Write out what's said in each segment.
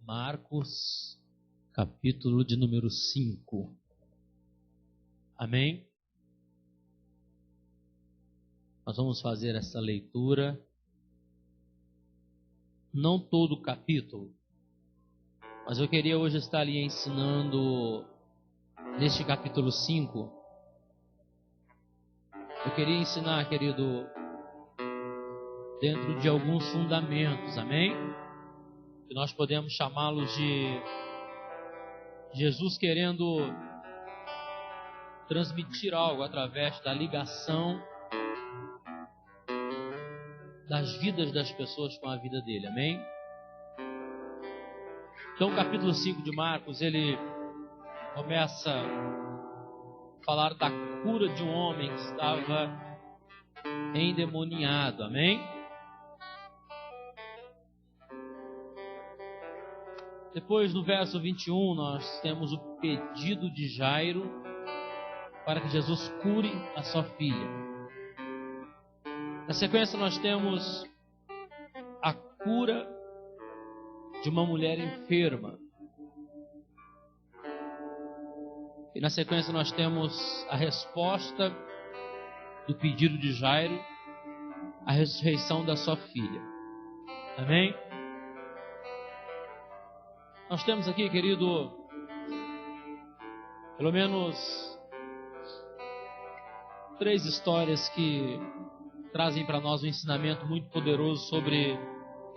Marcos, capítulo de número 5. Amém? Nós vamos fazer essa leitura, não todo o capítulo, mas eu queria hoje estar ali ensinando, neste capítulo 5, eu queria ensinar, querido, dentro de alguns fundamentos, amém? Que nós podemos chamá-los de Jesus querendo transmitir algo através da ligação das vidas das pessoas com a vida dele, amém? Então o capítulo 5 de Marcos, ele começa a falar da cura de um homem que estava endemoniado, amém? Depois, no verso 21, nós temos o pedido de Jairo para que Jesus cure a sua filha. Na sequência, nós temos a cura de uma mulher enferma. E na sequência, nós temos a resposta do pedido de Jairo, a ressurreição da sua filha. Amém? Nós temos aqui, querido, pelo menos 3 histórias que trazem para nós um ensinamento muito poderoso sobre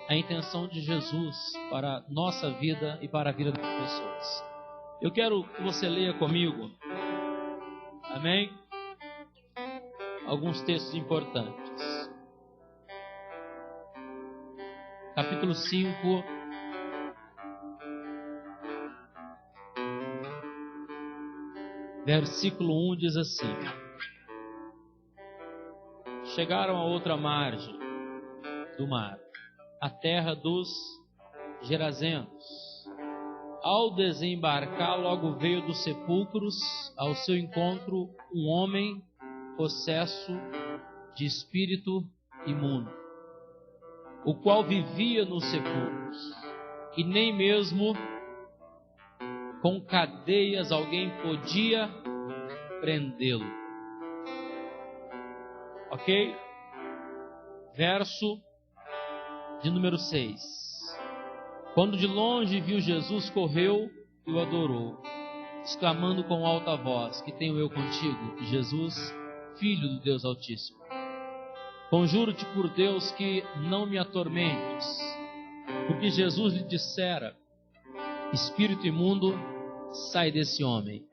a intenção de Jesus para a nossa vida e para a vida das pessoas. Eu quero que você leia comigo, amém? Alguns textos importantes. Capítulo 5. Versículo 1 diz assim: chegaram a outra margem do mar, a terra dos Gerazenos. Ao desembarcar, logo veio dos sepulcros ao seu encontro um homem possesso de espírito imundo, o qual vivia nos sepulcros, e nem mesmo com cadeias alguém podia prendê-lo. Ok? Verso de número 6. Quando de longe viu Jesus, correu e o adorou, exclamando com alta voz: que tenho eu contigo, Jesus, Filho do Deus Altíssimo? Conjuro-te por Deus que não me atormentes. Porque Jesus lhe dissera: espírito imundo, sai desse homem.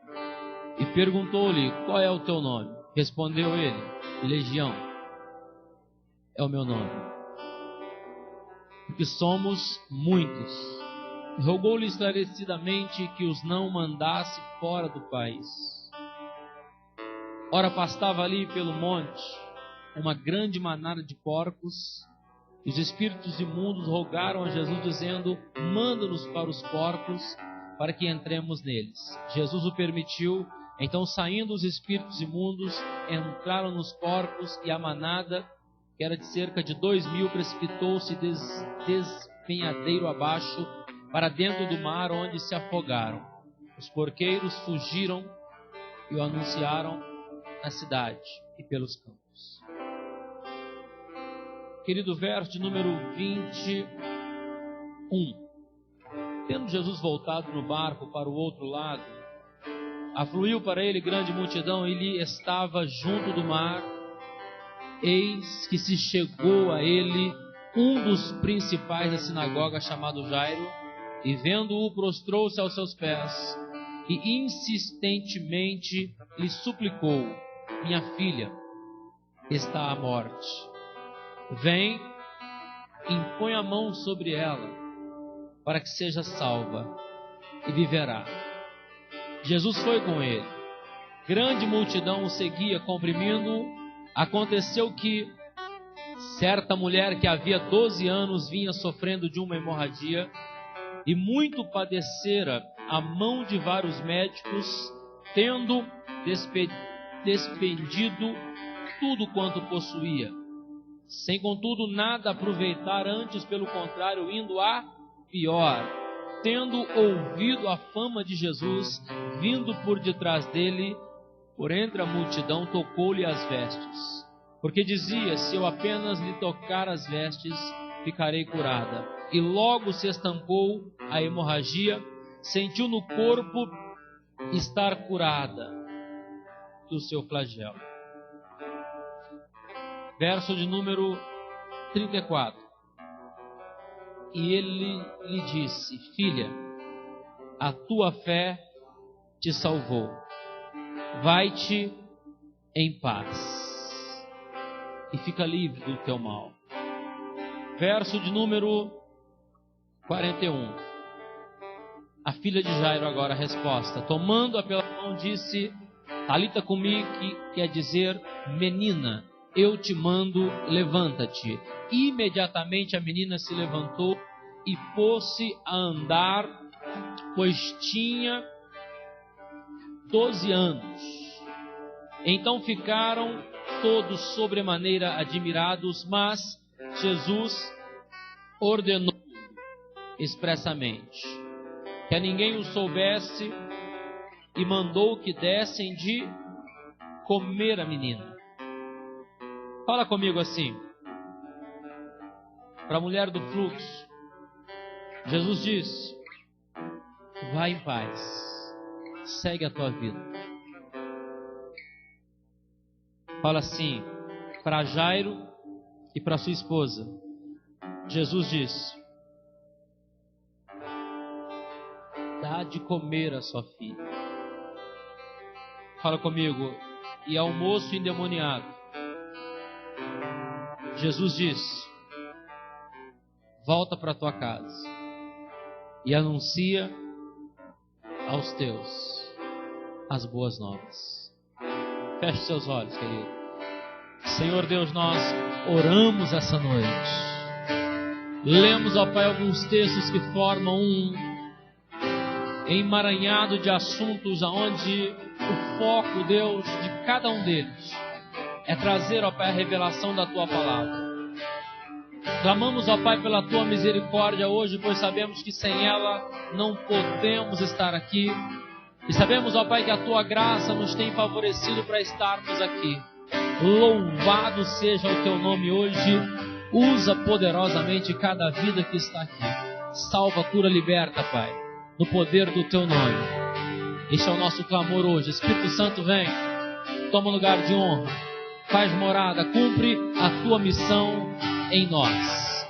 E perguntou-lhe: qual é o teu nome? Respondeu ele: Legião é o meu nome, porque somos muitos. Rogou-lhe esclarecidamente que os não mandasse fora do país. Ora, pastava ali pelo monte uma grande manada de porcos, e os espíritos imundos rogaram a Jesus, dizendo: manda-nos para os porcos, para que entremos neles. Jesus o permitiu. Então, saindo os espíritos imundos, entraram nos porcos, e a manada, que era de cerca de 2.000, precipitou-se despenhadeiro abaixo, para dentro do mar, onde se afogaram. Os porqueiros fugiram e o anunciaram na cidade e pelos campos. Querido, verso de número 21. Tendo Jesus voltado no barco para o outro lado, afluiu para ele grande multidão, e lhe estava junto do mar. Eis que se chegou a ele um dos principais da sinagoga, chamado Jairo, e vendo-o, prostrou-se aos seus pés e insistentemente lhe suplicou: minha filha está à morte. Vem, impõe a mão sobre ela, para que seja salva, e viverá. Jesus foi com ele. Grande multidão o seguia, comprimindo-o. Aconteceu que certa mulher que havia 12 anos vinha sofrendo de uma hemorragia, e muito padecera a mão de vários médicos, tendo despendido tudo quanto possuía, sem contudo nada aproveitar, antes pelo contrário, indo a pior. tendo ouvido a fama de Jesus, vindo por detrás dele, por entre a multidão, tocou-lhe as vestes. Porque dizia: se eu apenas lhe tocar as vestes, ficarei curada. E logo se estancou a hemorragia, sentiu no corpo estar curada do seu flagelo. Verso de número 34. E ele lhe disse: filha, a tua fé te salvou. Vai-te em paz e fica livre do teu mal. Verso de número 41. A filha de Jairo agora a resposta. Tomando-a pela mão, disse: Talita cumi, que quer dizer menina, eu te mando, levanta-te. Imediatamente a menina se levantou e pôs-se a andar, pois tinha 12 anos. Então ficaram todos sobremaneira admirados, mas Jesus ordenou expressamente que a ninguém o soubesse e mandou que dessem de comer a menina. Fala comigo assim. Para a mulher do fluxo, Jesus disse: vai em paz, segue a tua vida. Fala assim para Jairo e para sua esposa. Jesus disse: dá de comer a sua filha. Fala comigo. E ao moço endemoniado, Jesus disse: volta para tua casa e anuncia aos teus as boas novas. Feche seus olhos, querido. Senhor Deus, nós oramos essa noite. Lemos, ó Pai, alguns textos que formam um emaranhado de assuntos aonde o foco, Deus, de cada um deles é trazer, ó Pai, a revelação da Tua Palavra. Clamamos, ó Pai, pela Tua misericórdia hoje, pois sabemos que sem ela não podemos estar aqui. E sabemos, ó Pai, que a Tua graça nos tem favorecido para estarmos aqui. Louvado seja o Teu nome hoje. Usa poderosamente cada vida que está aqui. Salva, cura, liberta, Pai, no poder do Teu nome. Este é o nosso clamor hoje. Espírito Santo, vem, toma lugar de honra, faz morada, cumpre a Tua missão em nós.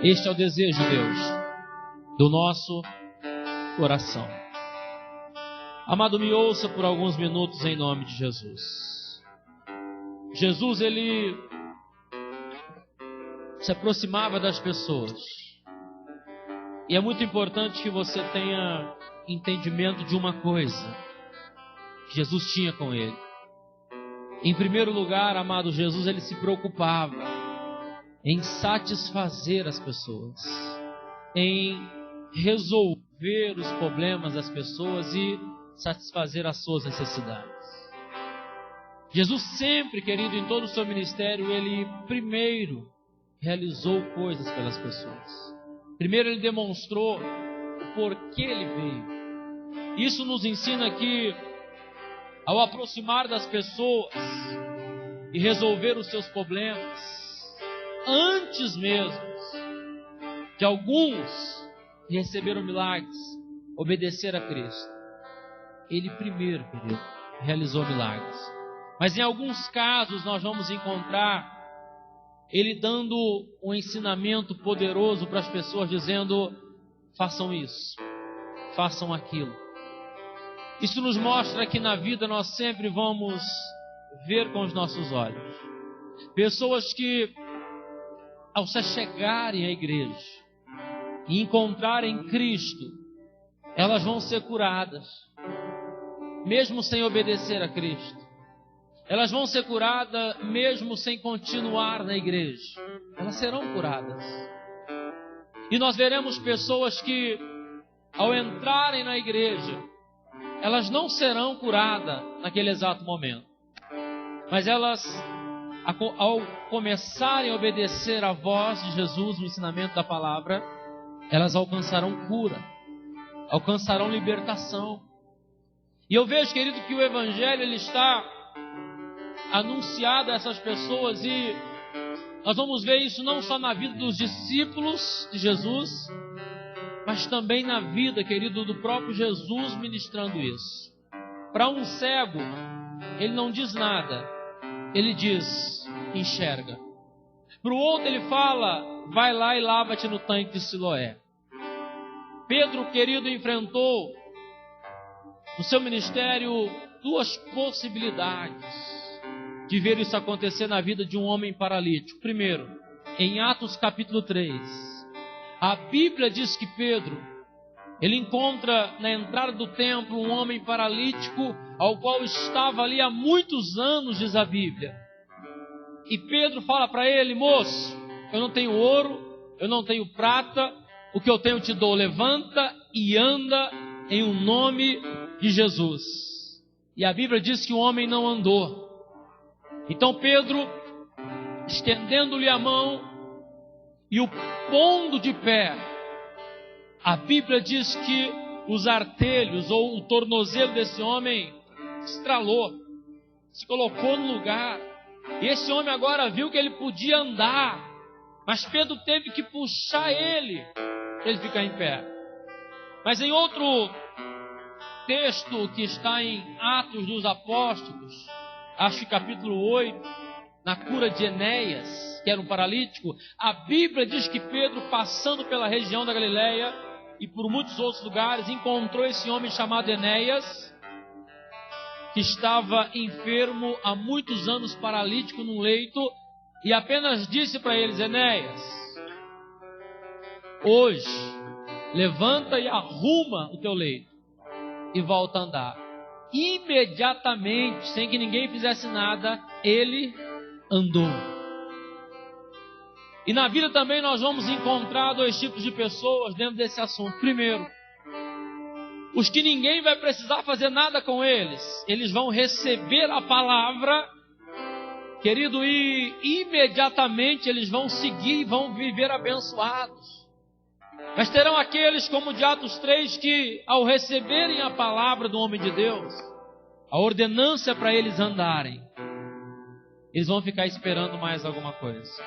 Este é o desejo, Deus, do nosso coração. Amado, me ouça por alguns minutos em nome de Jesus. Jesus, Ele se aproximava das pessoas. E é muito importante que você tenha entendimento de uma coisa que Jesus tinha com ele. Em primeiro lugar, amado, Jesus, ele se preocupava em satisfazer as pessoas, em resolver os problemas das pessoas e satisfazer as suas necessidades. Jesus sempre, querido, em todo o seu ministério, ele primeiro realizou coisas pelas pessoas. Primeiro ele demonstrou o porquê ele veio. Isso nos ensina que, ao aproximar das pessoas e resolver os seus problemas, antes mesmo de alguns receberam milagres, obedecer a Cristo, ele primeiro, querido, realizou milagres. Mas em alguns casos nós vamos encontrar ele dando um ensinamento poderoso para as pessoas, dizendo: façam isso, façam aquilo. Isso nos mostra que na vida nós sempre vamos ver com os nossos olhos pessoas que, ao se chegarem à igreja e encontrarem Cristo, elas vão ser curadas, mesmo sem obedecer a Cristo. Elas vão ser curadas mesmo sem continuar na igreja. Elas serão curadas. E nós veremos pessoas que, ao entrarem na igreja, elas não serão curadas naquele exato momento. Mas elas, ao começarem a obedecer a voz de Jesus, no ensinamento da palavra, elas alcançarão cura. alcançarão libertação. E eu vejo, querido, que o Evangelho ele está anunciado a essas pessoas, e nós vamos ver isso não só na vida dos discípulos de Jesus, mas também na vida, querido, do próprio Jesus ministrando isso. Para um cego, ele não diz nada, ele diz, enxerga. Para o outro ele fala, vai lá e lava-te no tanque de Siloé. Pedro, querido, enfrentou no seu ministério duas possibilidades de ver isso acontecer na vida de um homem paralítico. Primeiro, em Atos capítulo 3, a Bíblia diz que Pedro, ele encontra na entrada do templo um homem paralítico, ao qual estava ali há muitos anos, diz a Bíblia. E Pedro fala para ele, moço, eu não tenho ouro, eu não tenho prata, o que eu tenho eu te dou, levanta e anda em o nome de Jesus. E a Bíblia diz que o homem não andou. Então Pedro, estendendo-lhe a mão e o pondo de pé, a Bíblia diz que os artelhos ou o tornozelo desse homem estralou, se colocou no lugar. E esse homem agora viu que ele podia andar, mas Pedro teve que puxar ele para ele ficar em pé. Mas em outro texto que está em Atos dos Apóstolos, acho que capítulo 8, na cura de Enéas, que era um paralítico, a Bíblia diz que Pedro, passando pela região da Galileia e por muitos outros lugares, encontrou esse homem chamado Enéas, que estava enfermo há muitos anos, paralítico num leito, e apenas disse para eles, Enéas, hoje, levanta e arruma o teu leito e volta a andar. Imediatamente, sem que ninguém fizesse nada, ele andou. E na vida também nós vamos encontrar dois tipos de pessoas dentro desse assunto. Primeiro, os que ninguém vai precisar fazer nada com eles. Eles vão receber a palavra, querido, e imediatamente eles vão seguir e vão viver abençoados. Mas terão aqueles, como de Atos 3, que ao receberem a palavra do homem de Deus, a ordenança para eles andarem, eles vão ficar esperando mais alguma coisa.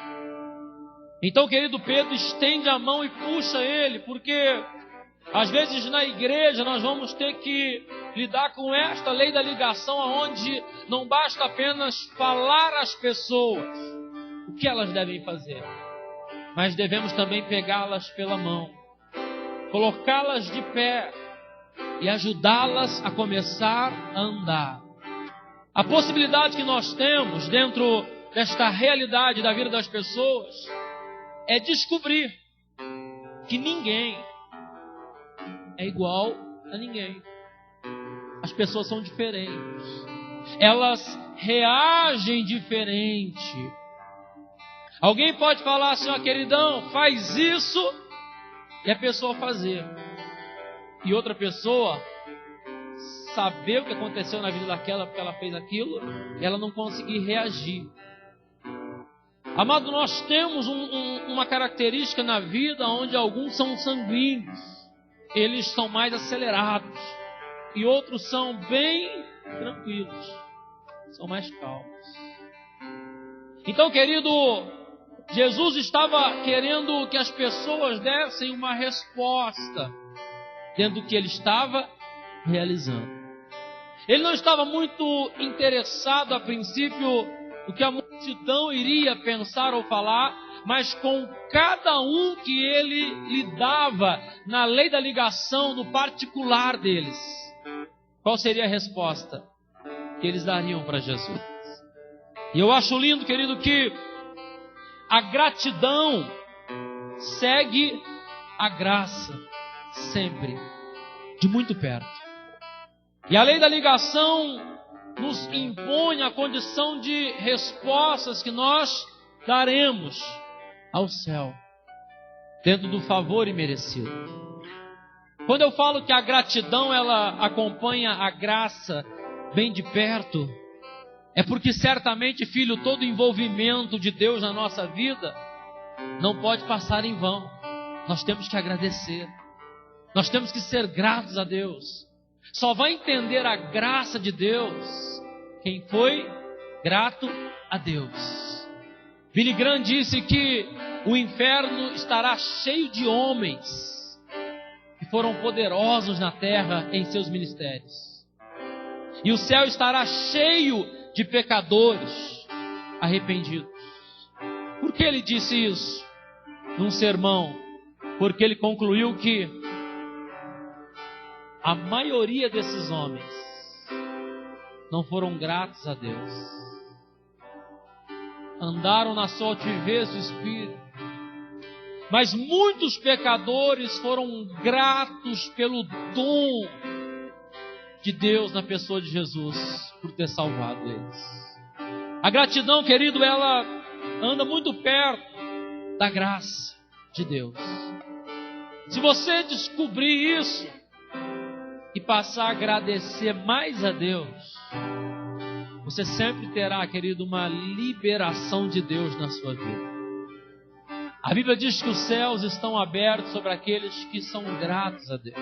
Então, querido, Pedro estende a mão e puxa ele, porque às vezes na igreja nós vamos ter que lidar com esta lei da ligação, onde não basta apenas falar às pessoas o que elas devem fazer, mas devemos também pegá-las pela mão, colocá-las de pé e ajudá-las a começar a andar. A possibilidade que nós temos dentro desta realidade da vida das pessoas é descobrir que ninguém é igual a ninguém. As pessoas são diferentes, elas reagem diferente. Alguém pode falar assim, ó, queridão, faz isso, e a pessoa fazer. E outra pessoa saber o que aconteceu na vida daquela porque ela fez aquilo, e ela não conseguir reagir. Amado, nós temos uma característica na vida onde alguns são sanguíneos, eles são mais acelerados, e outros são bem tranquilos, são mais calmos. Então, querido, Jesus estava querendo que as pessoas dessem uma resposta dentro do que ele estava realizando. Ele não estava muito interessado a princípio no que a multidão iria pensar ou falar, mas com cada um que ele lidava na lei da ligação, no particular deles. Qual seria a resposta que eles dariam para Jesus? E eu acho lindo, querido, que a gratidão segue a graça sempre, de muito perto. E a lei da ligação nos impõe a condição de respostas que nós daremos ao céu, dentro do favor imerecido. Quando eu falo que a gratidão ela acompanha a graça bem de perto, é porque certamente, filho, todo envolvimento de Deus na nossa vida não pode passar em vão. Nós temos que agradecer. Nós temos que ser gratos a Deus. Só vai entender a graça de Deus quem foi grato a Deus. Billy Graham disse que o inferno estará cheio de homens que foram poderosos na terra em seus ministérios. E o céu estará cheio de pecadores arrependidos. Por que ele disse isso? Num sermão. Porque ele concluiu que a maioria desses homens não foram gratos a Deus. Andaram na sua altivez do espírito. Mas muitos pecadores foram gratos pelo dom de Deus na pessoa de Jesus, por ter salvado eles. A gratidão, querido, ela anda muito perto da graça de Deus. Se você descobrir isso e passar a agradecer mais a Deus, você sempre terá, querido, uma liberação de Deus na sua vida. A Bíblia diz que os céus estão abertos sobre aqueles que são gratos a Deus.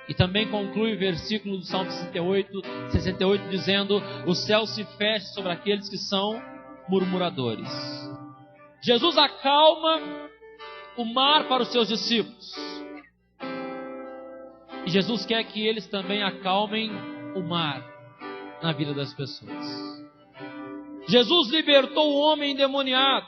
E também conclui o versículo do Salmo 68, dizendo: o céu se fecha sobre aqueles que são murmuradores. Jesus acalma o mar para os seus discípulos. E Jesus quer que eles também acalmem o mar na vida das pessoas. Jesus libertou o homem endemoniado.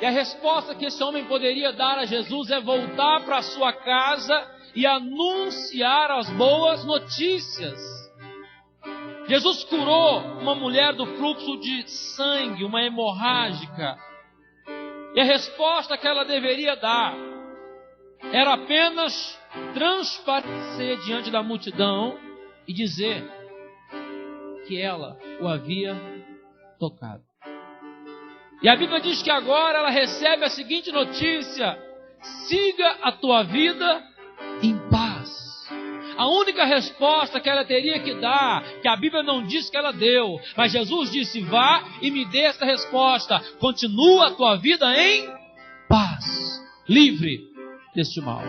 E a resposta que esse homem poderia dar a Jesus é voltar para a sua casa e anunciar as boas notícias. Jesus curou uma mulher do fluxo de sangue, uma hemorrágica. E a resposta que ela deveria dar era apenas transparecer diante da multidão e dizer que ela o havia tocado. E a Bíblia diz que agora ela recebe a seguinte notícia: siga a tua vida em paz. A única resposta que ela teria que dar, que a Bíblia não diz que ela deu, mas Jesus disse: vá e me dê essa resposta. Continua a tua vida em paz, livre deste mal.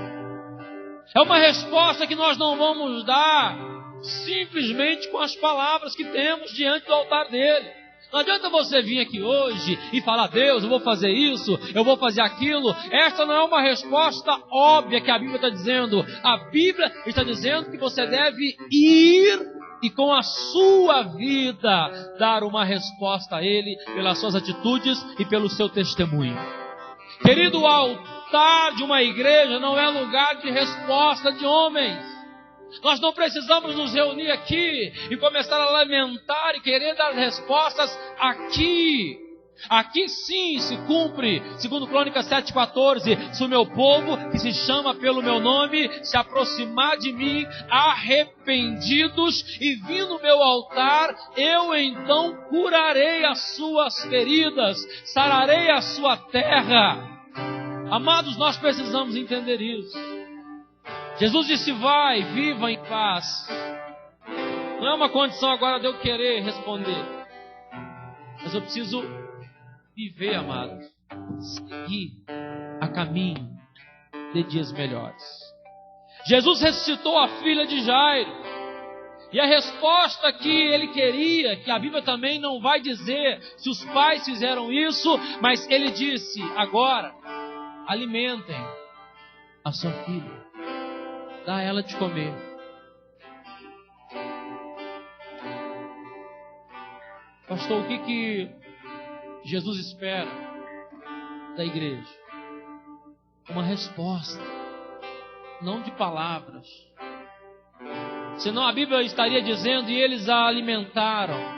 É uma resposta que nós não vamos dar simplesmente com as palavras que temos diante do altar dele. Não adianta você vir aqui hoje e falar: Deus, eu vou fazer isso, eu vou fazer aquilo. Esta não é uma resposta óbvia que a Bíblia está dizendo. A Bíblia está dizendo que você deve ir e com a sua vida dar uma resposta a Ele pelas suas atitudes e pelo seu testemunho. Querido, o altar de uma igreja não é lugar de resposta de homens. Nós não precisamos nos reunir aqui e começar a lamentar e querer dar respostas aqui. Aqui sim se cumpre, segundo Crônicas 7,14, se o meu povo, que se chama pelo meu nome, se aproximar de mim, arrependidos, e vir no meu altar, eu então curarei as suas feridas, sararei a sua terra. Amados, nós precisamos entender isso. Jesus disse: vai, viva em paz. Não é uma condição agora de eu querer responder, mas eu preciso viver, amados, seguir a caminho de dias melhores. Jesus ressuscitou a filha de Jairo, e a resposta que ele queria, que a Bíblia também não vai dizer se os pais fizeram isso, mas ele disse: agora, alimentem a sua filha. Dá a ela de comer. Pastor, o que Jesus espera da igreja? Uma resposta, não de palavras. Senão a Bíblia estaria dizendo: e eles a alimentaram.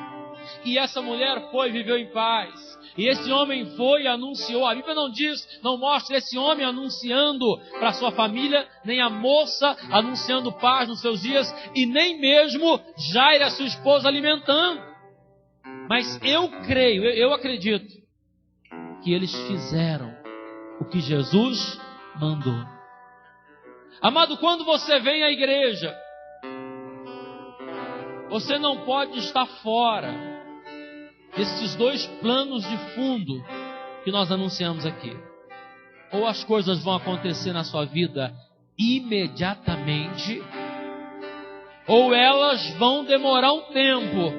E essa mulher foi e viveu em paz. E esse homem foi e anunciou. A Bíblia não diz, não mostra esse homem anunciando para sua família, nem a moça anunciando paz nos seus dias, e nem mesmo Jairo, a sua esposa, alimentando. Mas eu creio, eu acredito que eles fizeram o que Jesus mandou. Amado, quando você vem à igreja, você não pode estar fora desses dois planos de fundo que nós anunciamos aqui. Ou as coisas vão acontecer na sua vida imediatamente, ou elas vão demorar um tempo,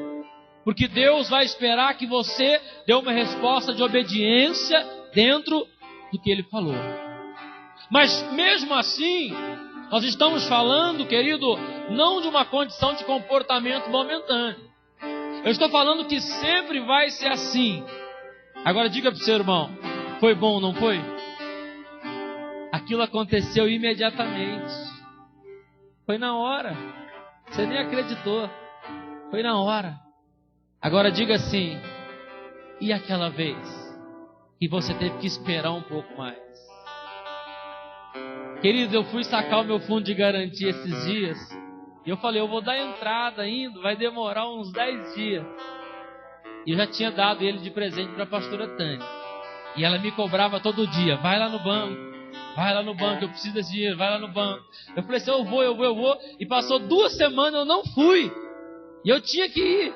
porque Deus vai esperar que você dê uma resposta de obediência dentro do que Ele falou. Mas mesmo assim, nós estamos falando, querido, não de uma condição de comportamento momentâneo. Eu estou falando que sempre vai ser assim. Agora diga para o seu irmão, foi bom ou não foi? Aquilo aconteceu imediatamente. Foi na hora. Você nem acreditou. Foi na hora. Agora diga assim, e aquela vez que você teve que esperar um pouco mais? Queridos, eu fui sacar o meu fundo de garantia esses dias. E eu falei, eu vou dar entrada ainda, vai demorar uns 10 dias. E eu já tinha dado ele de presente para a pastora Tânia. E ela me cobrava todo dia, vai lá no banco, eu preciso desse dinheiro, vai lá no banco. Eu falei assim, eu vou. E passou 2 semanas, eu não fui. E eu tinha que ir.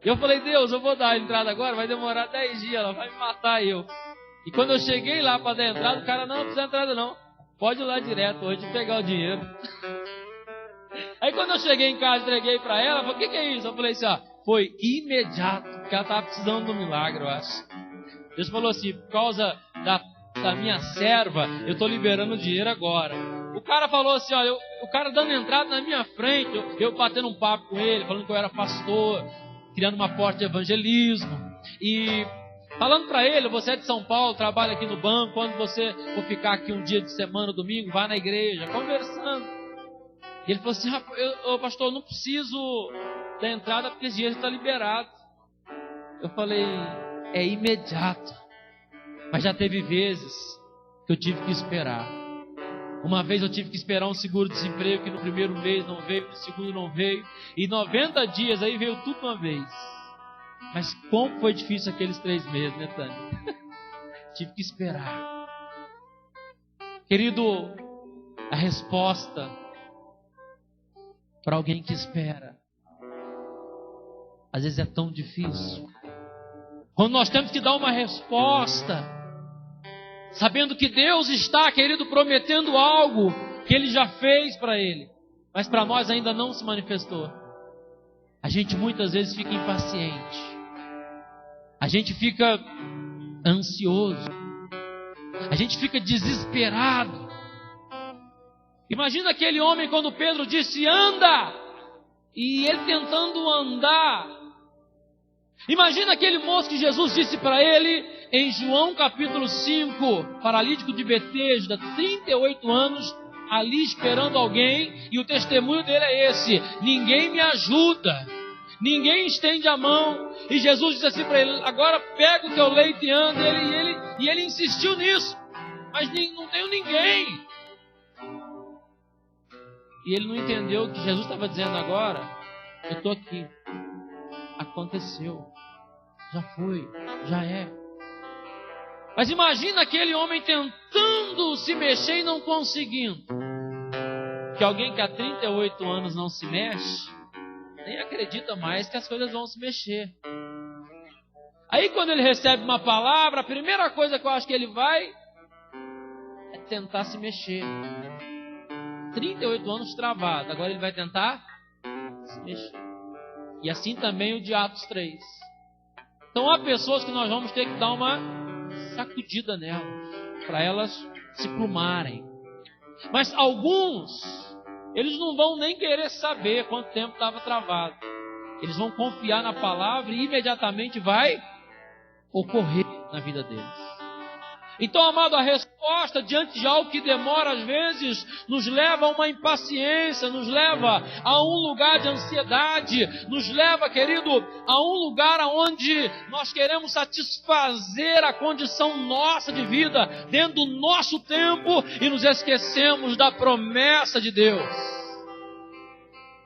E eu falei, Deus, eu vou dar a entrada agora, vai demorar 10 dias, ela vai me matar eu. E quando eu cheguei lá para dar a entrada, o cara, não precisa entrada não. Pode ir lá direto hoje e pegar o dinheiro. Aí quando eu cheguei em casa, entreguei para ela, falei, o que é isso? Eu falei assim, foi imediato, porque ela estava precisando de um milagre, eu acho. Deus falou assim, por causa da minha serva, eu estou liberando o dinheiro agora. O cara falou assim, olha, o cara dando entrada na minha frente, eu batendo um papo com ele, falando que eu era pastor, criando uma porta de evangelismo, e falando para ele, você é de São Paulo, trabalha aqui no banco, quando você for ficar aqui um dia de semana, domingo, vá na igreja, conversando. E ele falou assim, pastor, eu não preciso da entrada porque esse dinheiro está liberado. Eu falei, é imediato. Mas já teve vezes que eu tive que esperar. Uma vez eu tive que esperar um seguro-desemprego que no primeiro mês não veio, no segundo não veio. E 90 dias aí veio tudo uma vez. Mas como foi difícil aqueles 3 meses, né, Tânia? Tive que esperar. Querido, a resposta para alguém que espera, às vezes é tão difícil. Quando nós temos que dar uma resposta, sabendo que Deus está, querido, prometendo algo que Ele já fez para Ele, mas para nós ainda não se manifestou. A gente muitas vezes fica impaciente. A gente fica ansioso. A gente fica desesperado. Imagina aquele homem quando Pedro disse, anda! E ele tentando andar. Imagina aquele moço que Jesus disse para ele, em João capítulo 5, paralítico de Betesda, 38 anos, ali esperando alguém, e o testemunho dele é esse, ninguém me ajuda, ninguém estende a mão, e Jesus disse assim para ele, agora pega o teu leito e anda, e ele insistiu nisso, mas não tenho ninguém. E ele não entendeu o que Jesus estava dizendo agora, eu estou aqui, aconteceu, já foi, já é. Mas imagina aquele homem tentando se mexer e não conseguindo. Que alguém que há 38 anos não se mexe, nem acredita mais que as coisas vão se mexer. Aí quando ele recebe uma palavra, a primeira coisa que eu acho que ele vai é tentar se mexer. 38 anos travado, agora ele vai tentar se mexer. E assim também o de Atos 3. Então há pessoas que nós vamos ter que dar uma sacudida nelas, para elas se plumarem. Mas alguns, eles não vão nem querer saber quanto tempo estava travado. Eles vão confiar na palavra e imediatamente vai ocorrer na vida deles. Então, amado, a resposta diante de algo que demora às vezes nos leva a uma impaciência, nos leva a um lugar de ansiedade, nos leva, querido, a um lugar onde nós queremos satisfazer a condição nossa de vida dentro do nosso tempo e nos esquecemos da promessa de Deus.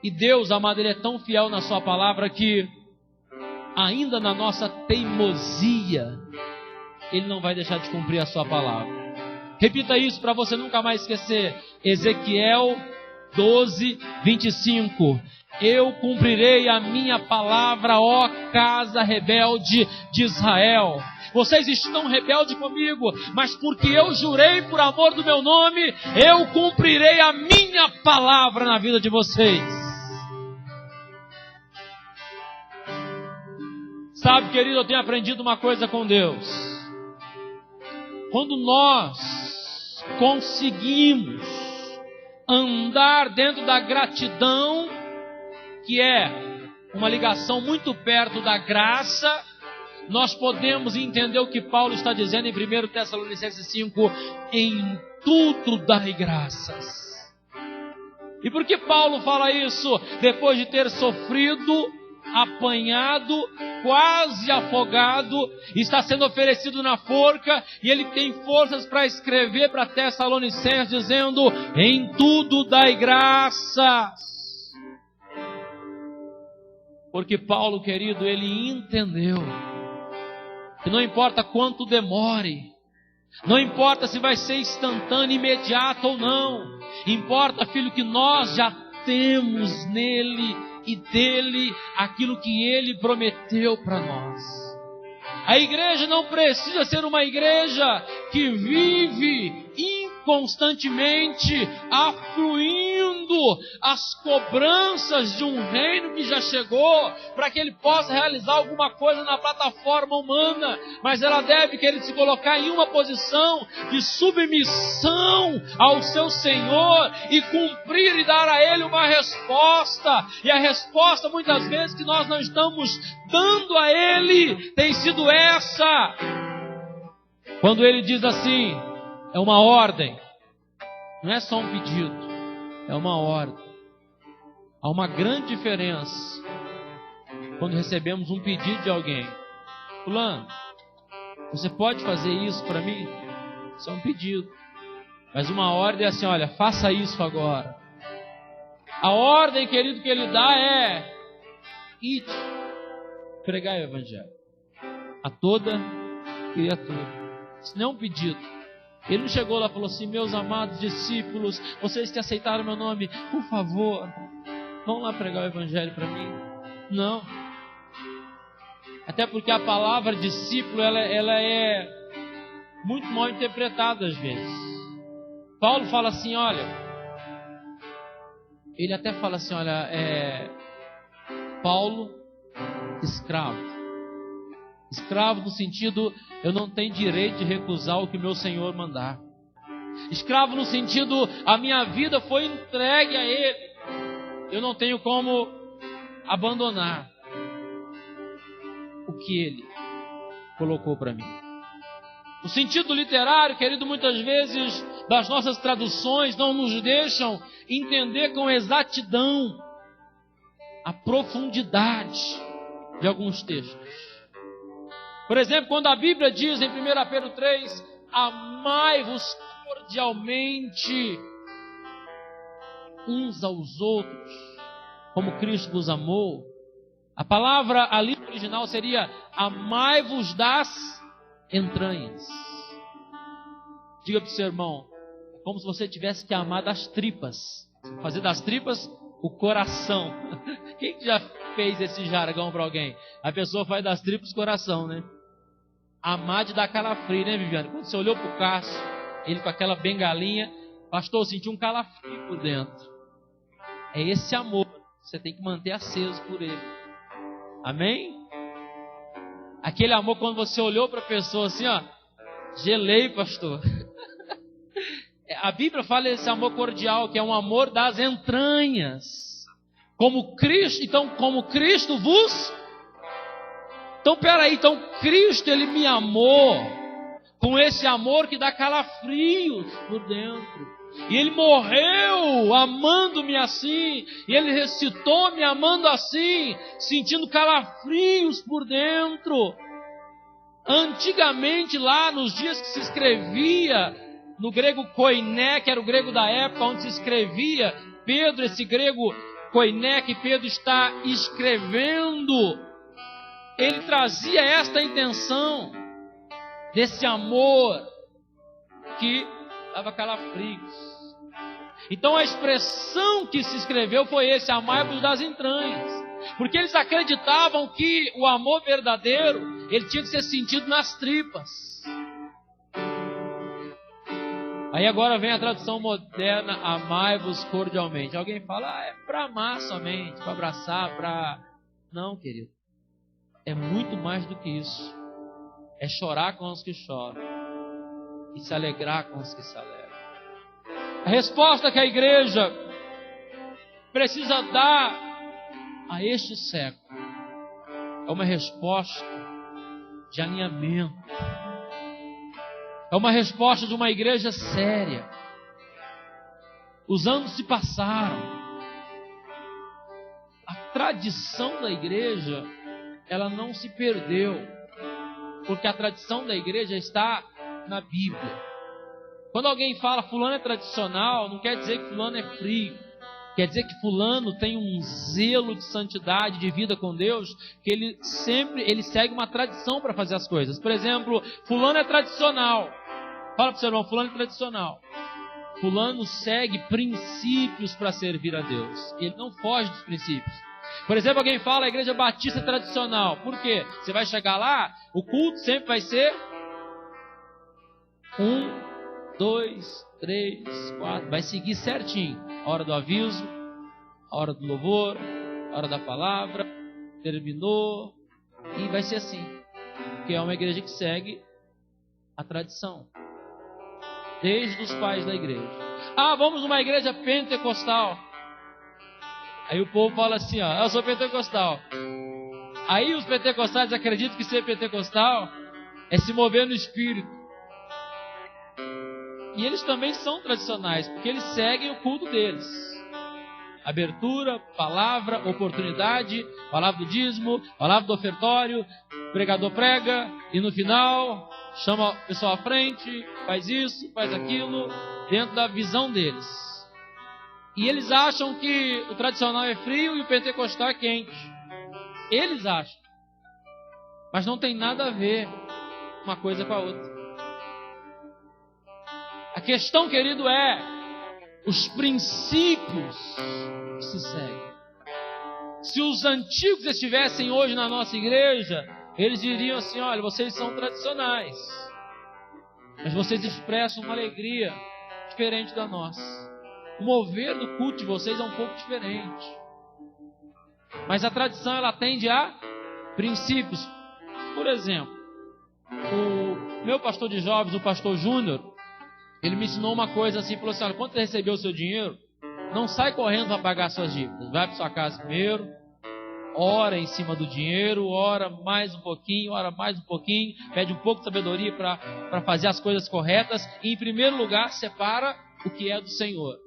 E Deus, amado, Ele é tão fiel na sua palavra que ainda na nossa teimosia Ele não vai deixar de cumprir a sua palavra. Repita isso para você nunca mais esquecer. Ezequiel 12, 25. Eu cumprirei a minha palavra, ó casa rebelde de Israel. vocês estão rebeldes comigo, mas porque eu jurei por amor do meu nome, eu cumprirei a minha palavra na vida de vocês. Sabe, querido, eu tenho aprendido uma coisa com Deus. Quando nós conseguimos andar dentro da gratidão, que é uma ligação muito perto da graça, nós podemos entender o que Paulo está dizendo em 1 Tessalonicenses 5, em tudo dai graças. E por que Paulo fala isso? Depois de ter sofrido, apanhado, quase afogado, está sendo oferecido na forca, e ele tem forças para escrever para Tessalonicenses dizendo, em tudo dai graças. Porque Paulo, querido, ele entendeu que não importa quanto demore, não importa se vai ser instantâneo, imediato ou não, importa, filho, que nós já temos nele e dele aquilo que ele prometeu para nós. A igreja não precisa ser uma igreja que vive inconstantemente afluindo as cobranças de um reino que já chegou, para que ele possa realizar alguma coisa na plataforma humana, mas ela deve querer se colocar em uma posição de submissão ao seu Senhor e cumprir e dar a ele uma resposta. E a resposta muitas vezes que nós não estamos dando a ele tem sido essa. Quando ele diz assim, é uma ordem, não é só um pedido, é uma ordem. Há uma grande diferença quando recebemos um pedido de alguém. Fulano, você pode fazer isso para mim? Isso é um pedido. Mas uma ordem é assim, olha, faça isso agora. A ordem, querido, que ele dá é ide, pregai o evangelho a toda criatura. Isso não é um pedido. Ele não chegou lá e falou assim, meus amados discípulos, vocês que aceitaram meu nome, por favor, vão lá pregar o evangelho para mim. Não. Até porque a palavra discípulo, ela é muito mal interpretada às vezes. Paulo fala assim, olha, ele até fala assim, olha, Paulo, escravo. Escravo no sentido, eu não tenho direito de recusar o que meu Senhor mandar. Escravo no sentido, a minha vida foi entregue a Ele. Eu não tenho como abandonar o que Ele colocou para mim. O sentido literário, querido, muitas vezes das nossas traduções não nos deixam entender com exatidão a profundidade de alguns textos. Por exemplo, quando a Bíblia diz em 1 Pedro 3, amai-vos cordialmente uns aos outros, como Cristo vos amou. A palavra ali no original seria amai-vos das entranhas. Diga para o seu irmão, é como se você tivesse que amar das tripas. Fazer das tripas o coração. Quem já fez esse jargão para alguém? A pessoa faz das tripas o coração, né? Amar de dar calafrio, né, Viviane? Quando você olhou para o Cássio, ele com aquela bengalinha, pastor, eu senti um calafrio por dentro. É esse amor, você tem que manter aceso por ele. Amém? Aquele amor quando você olhou para a pessoa assim, ó, gelei, pastor. A Bíblia fala desse amor cordial, que é um amor das entranhas. Como Cristo, então, como Cristo vos... Então, peraí, então Cristo, Ele me amou com esse amor que dá calafrios por dentro. E Ele morreu amando-me assim. E Ele ressuscitou me amando assim, sentindo calafrios por dentro. Antigamente, lá nos dias que se escrevia, no grego koiné, que era o grego da época onde se escrevia, Pedro, esse grego koiné que Pedro está escrevendo, ele trazia esta intenção desse amor que dava calafrios. Então a expressão que se escreveu foi esse, amai-vos das entranhas. Porque eles acreditavam que o amor verdadeiro ele tinha que ser sentido nas tripas. Aí agora vem a tradução moderna, amai-vos cordialmente. Alguém fala, é para amar somente, para abraçar, para... Não, querido. É muito mais do que isso. É chorar com os que choram e se alegrar com os que se alegram. A resposta que a igreja precisa dar a este século é uma resposta de alinhamento. É uma resposta de uma igreja séria. Os anos se passaram. A tradição da igreja, ela não se perdeu, porque a tradição da igreja está na Bíblia. Quando alguém fala fulano é tradicional, não quer dizer que fulano é frio. Quer dizer que fulano tem um zelo de santidade, de vida com Deus, que ele segue uma tradição para fazer as coisas. Por exemplo, fulano é tradicional. Fala para o seu irmão, fulano é tradicional. Fulano segue princípios para servir a Deus. Ele não foge dos princípios. Por exemplo, alguém fala a igreja batista tradicional. Por quê? Você vai chegar lá, o culto sempre vai ser 1, 2, 3, 4. Vai seguir certinho. A hora do aviso, a hora do louvor, a hora da palavra, terminou. E vai ser assim. Porque é uma igreja que segue a tradição. Desde os pais da igreja. Ah, vamos numa igreja pentecostal. Aí o povo fala assim, ó, eu sou pentecostal. Aí os pentecostais acreditam que ser pentecostal é se mover no espírito. E eles também são tradicionais, porque eles seguem o culto deles. Abertura, palavra, oportunidade, palavra do dízimo, palavra do ofertório, pregador prega, e no final chama o pessoal à frente, faz isso, faz aquilo, dentro da visão deles. E eles acham que o tradicional é frio e o pentecostal é quente. Eles acham. Mas não tem nada a ver uma coisa com a outra. A questão, querido, é os princípios que se seguem. Se os antigos estivessem hoje na nossa igreja, eles diriam assim, olha, vocês são tradicionais, mas vocês expressam uma alegria diferente da nossa. O mover do culto de vocês é um pouco diferente. Mas a tradição, ela tende a princípios. Por exemplo, o meu pastor de jovens, o pastor Júnior, ele me ensinou uma coisa assim, falou assim, olha, quando você receber o seu dinheiro, não sai correndo para pagar suas dívidas. Vai para sua casa primeiro, ora em cima do dinheiro, ora mais um pouquinho, pede um pouco de sabedoria para fazer as coisas corretas. E em primeiro lugar, separa o que é do Senhor.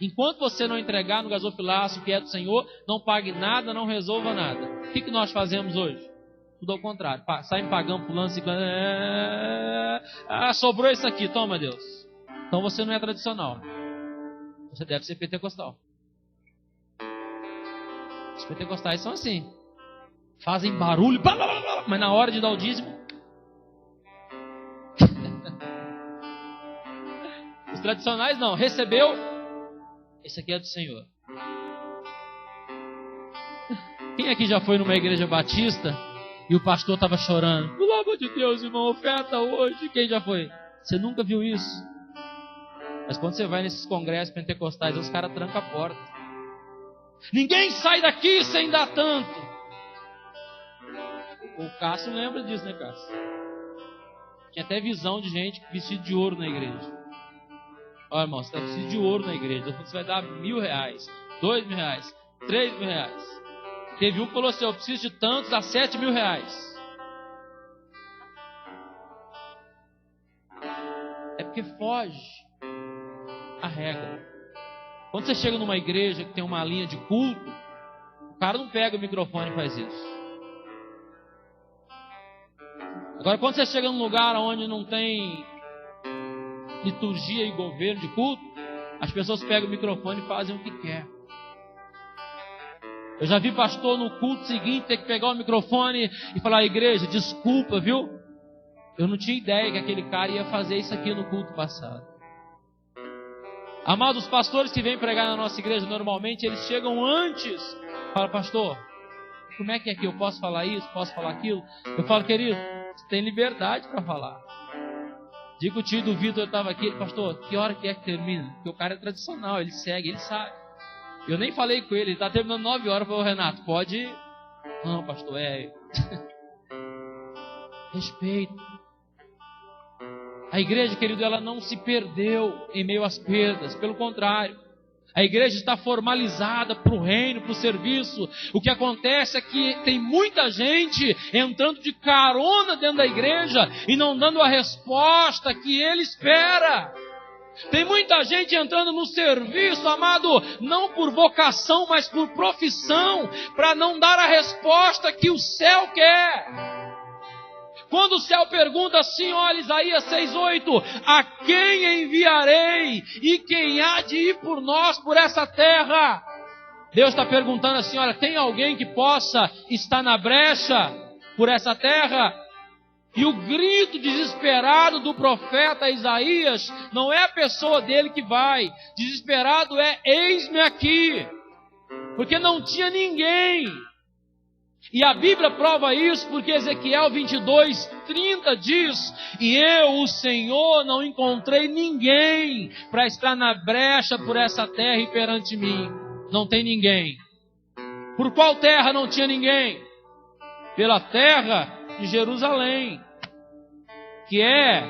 Enquanto você não entregar no gasofilaço o que é do Senhor, não pague nada, não resolva nada. O que nós fazemos hoje? Tudo ao contrário. Saem pagando fulano, ciclano. Sobrou isso aqui, toma Deus. Então você não é tradicional. Você deve ser pentecostal. Os pentecostais são assim. Fazem barulho, mas na hora de dar o dízimo... Os tradicionais não. Recebeu... Esse aqui é do Senhor. Quem aqui já foi numa igreja batista e o pastor estava chorando? Pelo amor de Deus, irmão, oferta hoje. Quem já foi? Você nunca viu isso? Mas quando você vai nesses congressos pentecostais, os caras trancam a porta. Ninguém sai daqui sem dar tanto. O Cássio lembra disso, né, Cássio? Tinha até visão de gente vestida de ouro na igreja. Olha, irmão, você está vestido de ouro na igreja. Você vai dar R$1.000, R$2.000, R$3.000. Teve um que falou assim, eu preciso de tantos, dá R$7.000. É porque foge a regra. Quando você chega numa igreja que tem uma linha de culto, o cara não pega o microfone e faz isso. Agora, quando você chega num lugar onde não tem liturgia e governo de culto, as pessoas pegam o microfone e fazem o que quer. Eu já vi pastor no culto seguinte ter que pegar o microfone e falar, igreja, desculpa, viu? Eu não tinha ideia que aquele cara ia fazer isso aqui no culto passado. Amados, os pastores que vêm pregar na nossa igreja normalmente, eles chegam antes. Fala, pastor, como é que eu posso falar isso, posso falar aquilo? Eu falo, querido, você tem liberdade para falar. Dia que o tio do Vitor estava aqui, pastor, que hora que é que termina? Porque o cara é tradicional, ele segue, ele sabe. Eu nem falei com ele está terminando 9 horas. Eu falei, Renato, pode ir? Não, pastor, respeito. A igreja, querido, ela não se perdeu em meio às perdas, pelo contrário. A igreja está formalizada para o reino, para o serviço. O que acontece é que tem muita gente entrando de carona dentro da igreja e não dando a resposta que ele espera. Tem muita gente entrando no serviço, amado, não por vocação, mas por profissão, para não dar a resposta que o céu quer. Quando o céu pergunta assim, olha Isaías 6:8, a quem enviarei e quem há de ir por nós por essa terra? Deus está perguntando assim, olha, tem alguém que possa estar na brecha por essa terra? E o grito desesperado do profeta Isaías não é a pessoa dele que vai. Desesperado é, eis-me aqui. Porque não tinha ninguém. E a Bíblia prova isso porque Ezequiel 22:30 diz, e eu, o Senhor, não encontrei ninguém para estar na brecha por essa terra e perante mim. Não tem ninguém. Por qual terra não tinha ninguém? Pela terra de Jerusalém, que é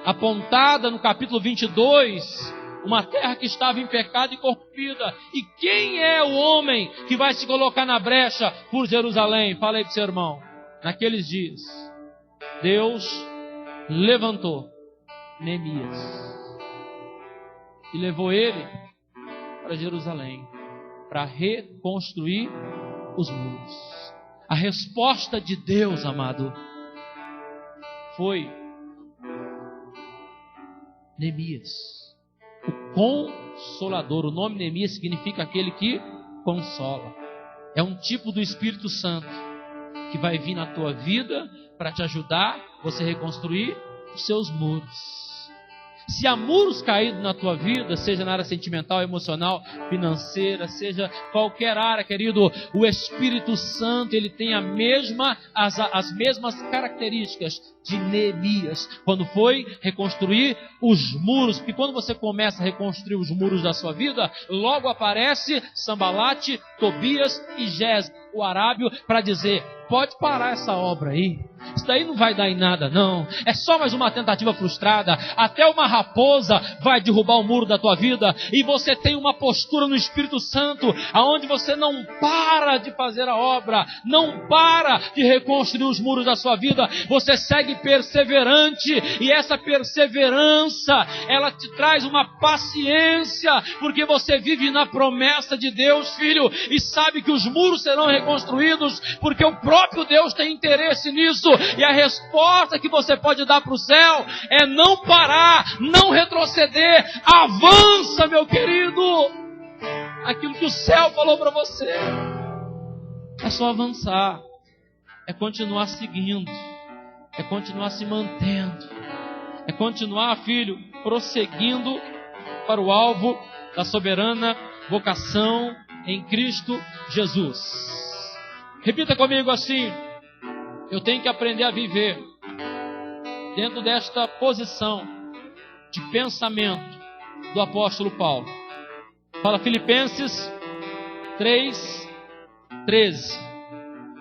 apontada no capítulo 22, uma terra que estava em pecado e corrompida. E quem é o homem que vai se colocar na brecha por Jerusalém? Falei para o seu irmão, naqueles dias, Deus levantou Neemias e levou ele para Jerusalém, para reconstruir os muros. A resposta de Deus, amado, foi Neemias, o consolador. O nome Neemias significa aquele que consola. É um tipo do Espírito Santo que vai vir na tua vida para te ajudar você reconstruir os seus muros. Se há muros caídos na tua vida, seja na área sentimental, emocional, financeira, seja qualquer área, querido, o Espírito Santo, ele tem as mesmas características de Neemias, quando foi reconstruir os muros. Porque quando você começa a reconstruir os muros da sua vida, logo aparece Sambalate, Tobias e Gesem, o arábio, para dizer, pode parar essa obra aí. Isso daí não vai dar em nada, não. É só mais uma tentativa frustrada. Até uma raposa vai derrubar o muro da tua vida. E você tem uma postura no Espírito Santo, aonde você não para de fazer a obra, não para de reconstruir os muros da sua vida. Você segue perseverante. E essa perseverança, ela te traz uma paciência, porque você vive na promessa de Deus, filho, e sabe que os muros serão reconstruídos, porque o próprio Deus tem interesse nisso. E a resposta que você pode dar para o céu é não parar, não retroceder. Avança, meu querido. Aquilo que o céu falou para você é só avançar, é continuar seguindo, é continuar se mantendo, é continuar, filho, prosseguindo para o alvo da soberana vocação em Cristo Jesus. Repita comigo assim: eu tenho que aprender a viver dentro desta posição de pensamento do apóstolo Paulo. Fala Filipenses 3:13.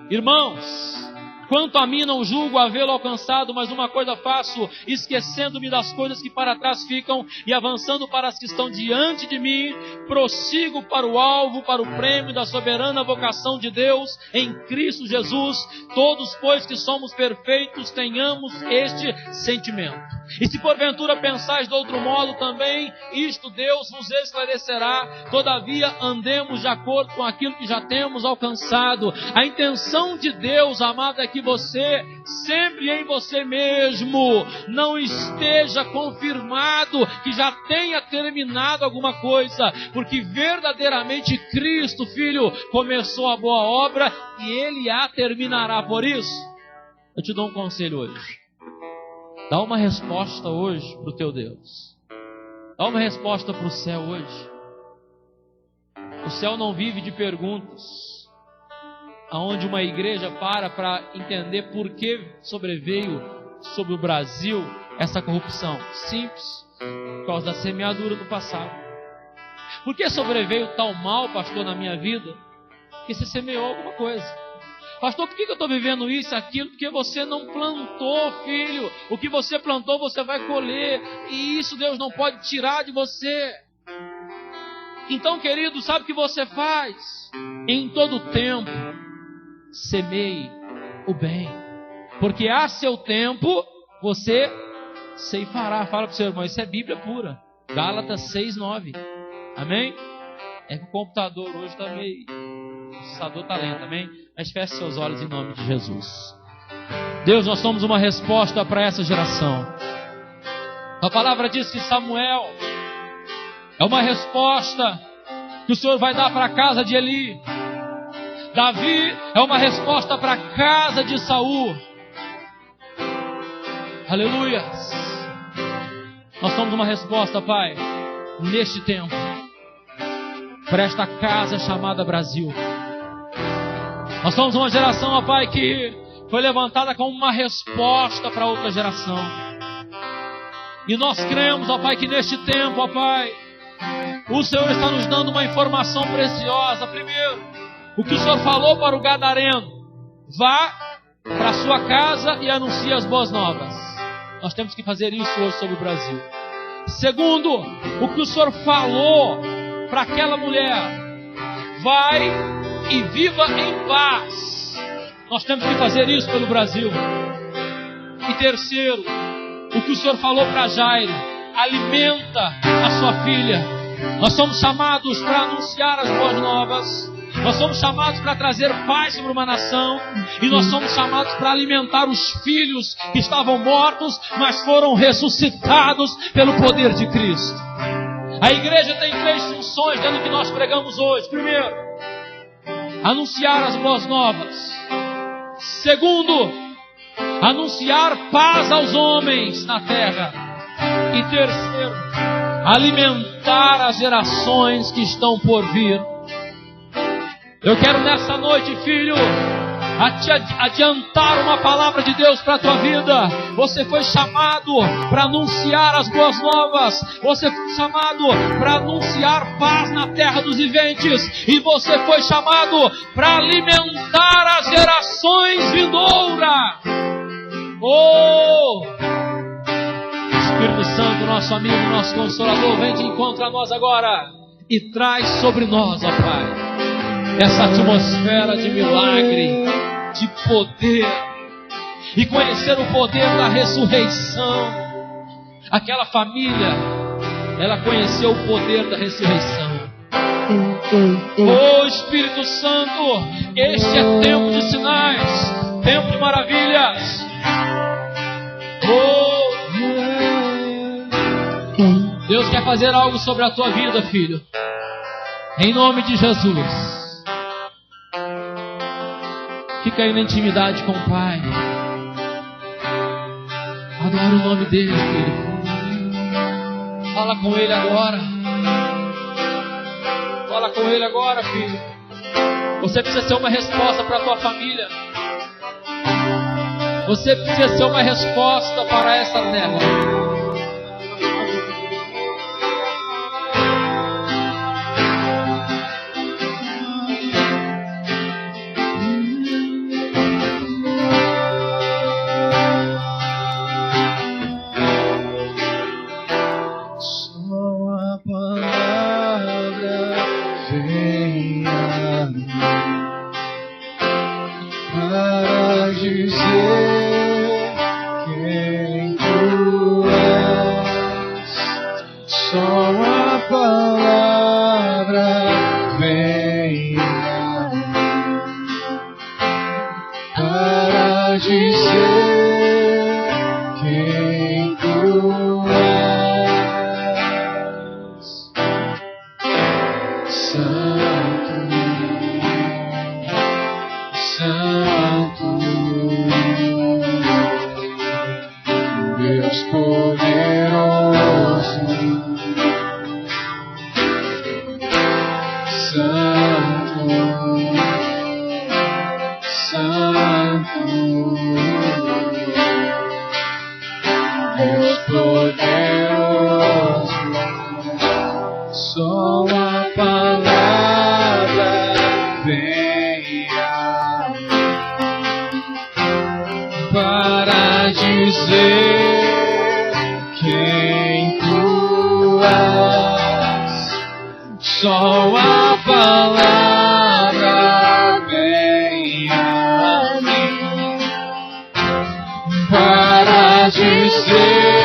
Irmãos, quanto a mim não julgo havê-lo alcançado, mas uma coisa faço, esquecendo-me das coisas que para trás ficam e avançando para as que estão diante de mim, prossigo para o alvo, para o prêmio da soberana vocação de Deus em Cristo Jesus. Todos, pois, que somos perfeitos, tenhamos este sentimento. E se porventura pensais de outro modo também, isto Deus vos esclarecerá. Todavia andemos de acordo com aquilo que já temos alcançado. A intenção de Deus, amado, é que você, sempre em você mesmo, não esteja confirmado que já tenha terminado alguma coisa, porque verdadeiramente Cristo, filho, começou a boa obra e Ele a terminará. Por isso, eu te dou um conselho hoje. Dá uma resposta hoje para o teu Deus. Dá uma resposta para o céu hoje. O céu não vive de perguntas. onde uma igreja para entender por que sobreveio sobre o Brasil essa corrupção. Simples, por causa da semeadura do passado. Por que sobreveio tal mal, pastor, na minha vida? Porque você semeou alguma coisa. Pastor, por que eu estou vivendo isso, aquilo? Porque você não plantou, filho. O que você plantou, você vai colher. E isso Deus não pode tirar de você. Então, querido, sabe o que você faz? Em todo tempo, semeie o bem. Porque a seu tempo, você ceifará. Fala para o seu irmão, isso é Bíblia pura. Gálatas 6:9. Amém? É que o computador hoje está meio... O processador está lento, amém? Mas feche seus olhos em nome de Jesus. Deus, nós somos uma resposta para essa geração. A palavra diz que Samuel é uma resposta que o Senhor vai dar para a casa de Eli. Davi é uma resposta para a casa de Saul. Aleluia. Nós somos uma resposta, Pai, neste tempo, para esta casa chamada Brasil. Nós somos uma geração, ó Pai, que foi levantada como uma resposta para outra geração. E nós cremos, ó Pai, que neste tempo, ó Pai, o Senhor está nos dando uma informação preciosa. Primeiro, o que o Senhor falou para o gadareno: vá para a sua casa e anuncie as boas novas. Nós temos que fazer isso hoje sobre o Brasil. Segundo, o que o Senhor falou para aquela mulher: vai e viva em paz. Nós temos que fazer isso pelo Brasil. E terceiro, o que o Senhor falou para Jairo: alimenta a sua filha. Nós somos chamados para anunciar as boas novas. Nós somos chamados para trazer paz sobre uma nação. E nós somos chamados para alimentar os filhos que estavam mortos, mas foram ressuscitados pelo poder de Cristo. A igreja tem 3 funções dentro do que nós pregamos hoje. Primeiro, anunciar as boas novas. Segundo, anunciar paz aos homens na terra. E terceiro, alimentar as gerações que estão por vir. Eu quero nessa noite, filho, te adiantar uma palavra de Deus para a tua vida. Você foi chamado para anunciar as boas novas. Você foi chamado para anunciar paz na terra dos viventes. E você foi chamado para alimentar as gerações vindouras. Oh! Espírito Santo, nosso amigo, nosso consolador, vem de encontro a nós agora e traz sobre nós, ó Pai, essa atmosfera de milagre, de poder, e conhecer o poder da ressurreição. Aquela família, ela conheceu o poder da ressurreição. Oh Espírito Santo, este é tempo de sinais, tempo de maravilhas. Oh, Deus quer fazer algo sobre a tua vida, filho, em nome de Jesus. Fica aí na intimidade com o Pai. Adora o nome dele, filho. Fala com ele agora. Fala com ele agora, filho. Você precisa ser uma resposta para a tua família. Você precisa ser uma resposta para essa terra. dizer quem tu és. Só a palavra vem a mim para dizer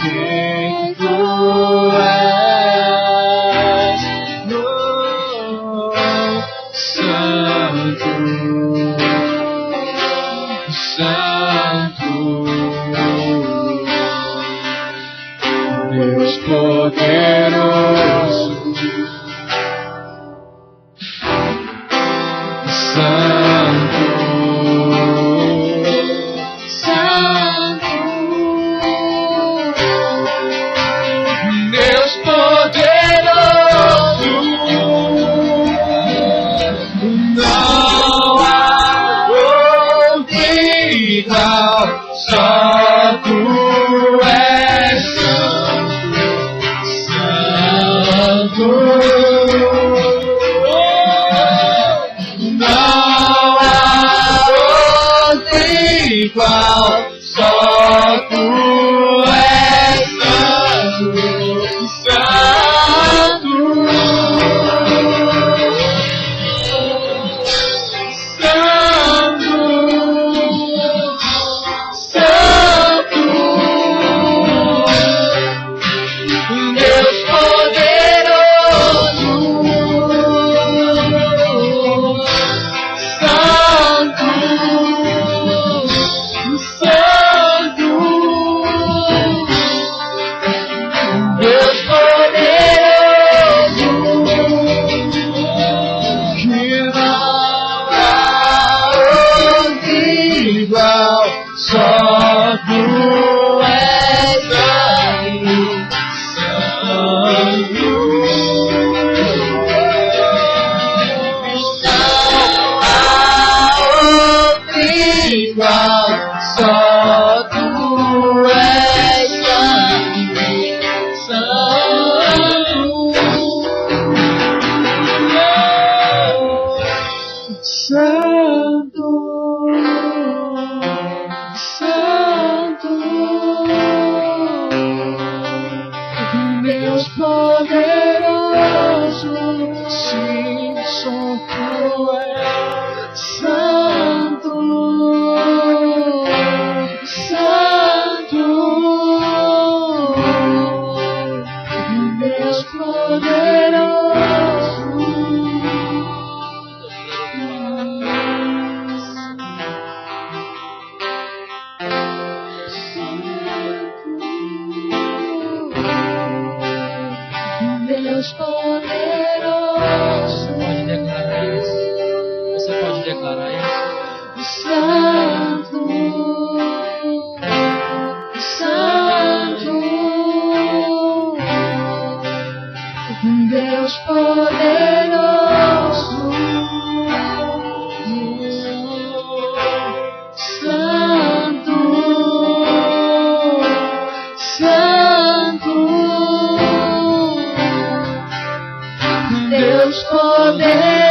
quem tu és. Oh, Santo, Santo, Deus poderoso, Santo, Santo, Deus poderoso, não há outro igual, só tu és santo, santo. Não há outro igual, só tu és santo, santo, santo, santo, Deus poderoso, Santo, Santo, Deus poderoso, que não há outro igual, só tu és santo, santo. Igual, só tu és santo, santo, santo, Deus poderoso, sim, só tu és santo, santo, Deus poderoso. Deus poderoso. Pode declarar isso. Você pode declarar isso. Santo, Santo, Deus poderoso, Santo, Santo, Deus poderoso,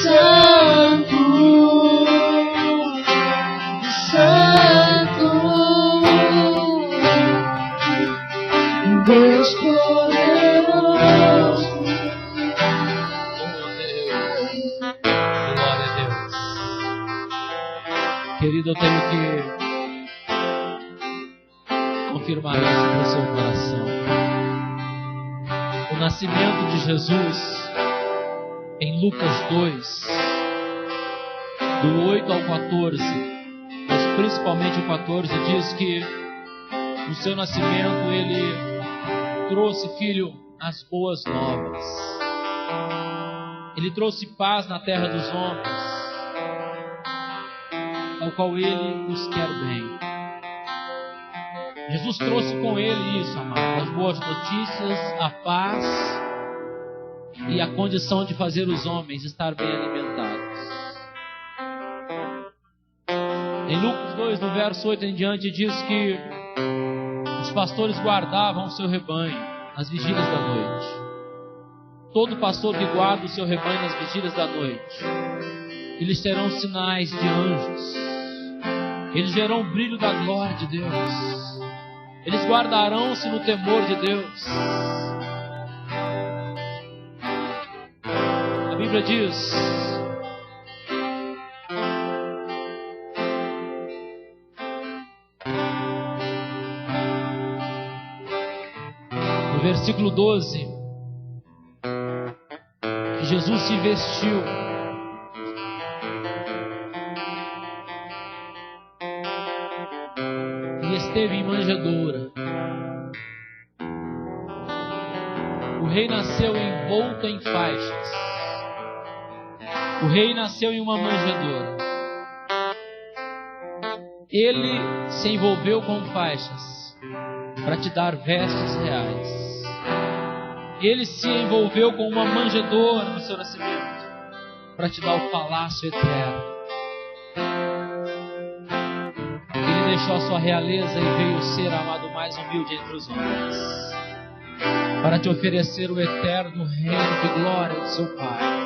Santo, Santo, Deus poderoso. Glória a Deus. Querido, eu tenho que confirmar isso para o seu coração. O nascimento de Jesus, em Lucas 2, do 8 ao 14, mas principalmente o 14, diz que no seu nascimento ele trouxe, filho, as boas novas. Ele trouxe paz na terra dos homens, ao qual ele os quer bem. Jesus trouxe com ele isso, amado, as boas notícias, a paz e a condição de fazer os homens estar bem alimentados. Em Lucas 2, no verso 8 em diante, diz que os pastores guardavam o seu rebanho nas vigílias da noite. todo pastor que guarda o seu rebanho nas vigílias da noite. Eles terão sinais de anjos. Eles verão o brilho da glória de Deus. Eles guardarão-se no temor de Deus. A Bíblia diz: no versículo 12, que Jesus se vestiu e esteve em manjedoura. O rei nasceu envolto em faixas. O rei nasceu em uma manjedoura. Ele se envolveu com faixas para te dar vestes reais. Ele se envolveu com uma manjedoura no seu nascimento para te dar o palácio eterno. Ele deixou a sua realeza e veio ser amado mais humilde entre os homens, para te oferecer o eterno reino de glória do seu Pai.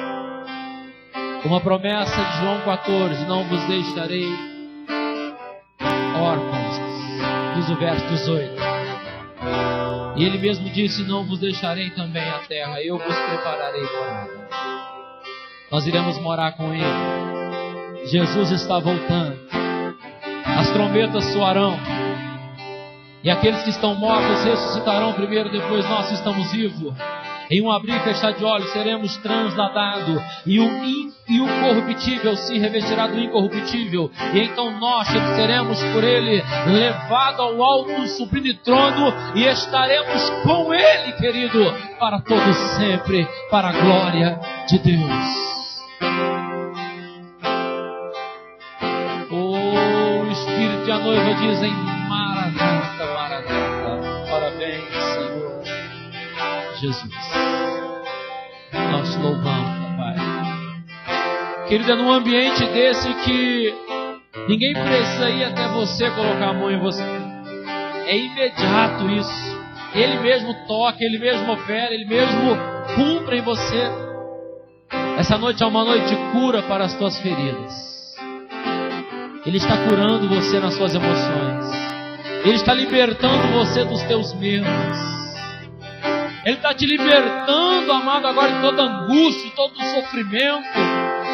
Uma promessa de João 14: não vos deixarei órfãos, diz o verso 18. E ele mesmo disse: não vos deixarei também a terra, eu vos prepararei morada. Nós iremos morar com ele. Jesus está voltando. As trombetas soarão. E aqueles que estão mortos ressuscitarão primeiro, depois nós que estamos vivos. Em um abrir e fechar de olhos seremos transladados. E o corruptível se revestirá do incorruptível. E então nós seremos por ele levados ao alto sublime trono. E estaremos com ele, querido, para todo sempre, para a glória de Deus. O Espírito e a noiva dizem: Maranata, Maranata. Ora vem, Senhor Jesus. Nós te louvamos, Pai. Querido, é num ambiente desse que ninguém precisa ir até você colocar a mão em você. É imediato isso. Ele mesmo toca, Ele mesmo opera, Ele mesmo cumpre em você. Essa noite é uma noite de cura para as tuas feridas. Ele está curando você nas suas emoções. Ele está libertando você dos teus medos. Ele está te libertando, amado, agora de toda angústia, de todo sofrimento.